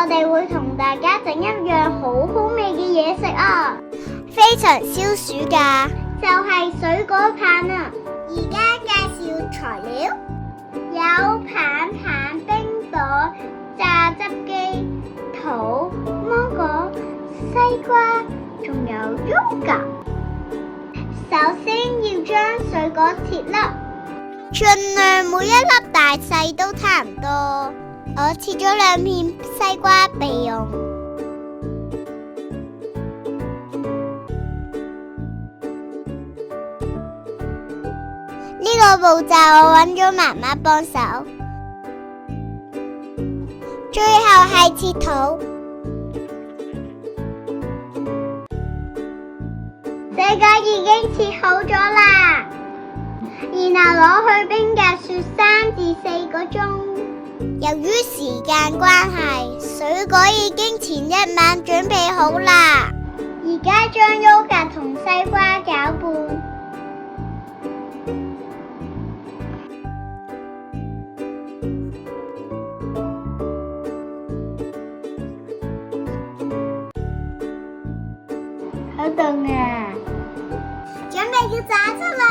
哋會同大家整一樣好好味嘅嘢食啊，非常消暑㗎，就係水果棒啊！而家介紹材料，有棒棒、冰朵、榨汁機、桃、芒果、西瓜，仲有 yogurt。首先要將水果切粒，盡量每一粒大細都差唔多。我切咗2片西瓜備用。呢個步驟我揾咗媽媽幫手。最後係切桃，這個已經切好咗啦，然後攞去冰格雪3至4個鐘。由於時間關係，水果已經前一晚準備好啦。而家將 yogurt 同西瓜攪拌，好凍啊！準備要榨汁啦！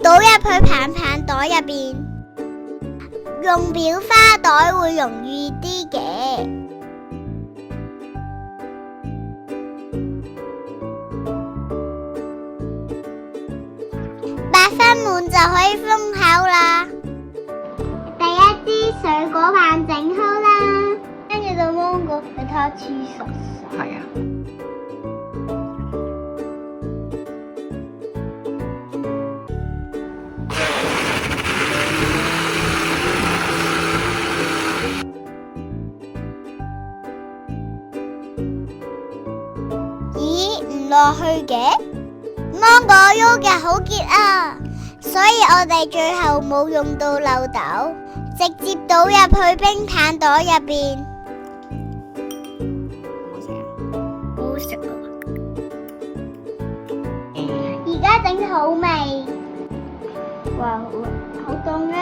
倒入去棒棒袋入邊，用裱花袋會容易啲嘅。8分滿就可以封口啦。第一支水果棒整好啦，跟住到芒果，你睇下黐實實。係啊。咦，唔落去嘅？芒果 yogurt 好結啊，所以我哋最後冇用到漏斗，直接倒入去冰棒袋入邊。好好食啊！而家整好未？哇，好凍啊！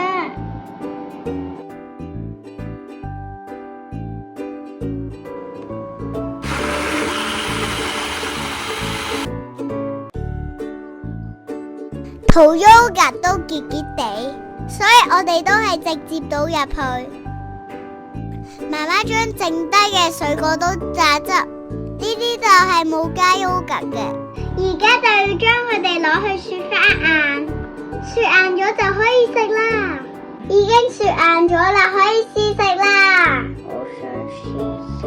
桃 yogurt 都結結地，所以我哋都係直接倒入去。媽媽將剩低嘅水果都榨汁，呢啲就係冇加 yogurt 嘅。而家就要將佢哋攞去雪花硬，雪硬咗就可以食啦。已經雪硬咗啦，可以試食啦。我想試食。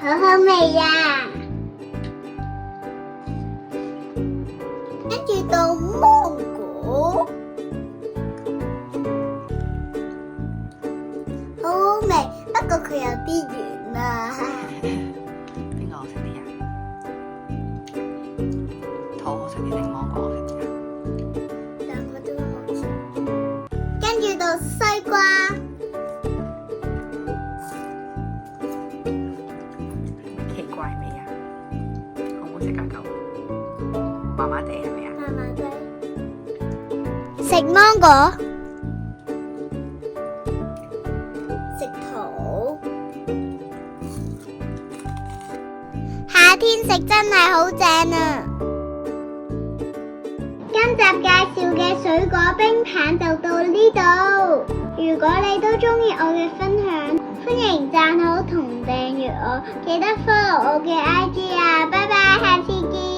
好好味呀！跟住到芒果，好好味，不過佢有啲軟啦。邊個好食啲啊？桃好食啲定芒果好食啲啊？兩個都好食。跟住到西瓜。怪味啊？好唔好食啊？咁麻麻地係咪啊？麻麻地。食芒果，食桃，夏天食真係好正啊！今集介紹嘅水果冰棒就到呢度。如果你都中意我嘅分享，歡迎讚好同訂閱我，記得 follow 我嘅 IG 啊！拜拜，下次見。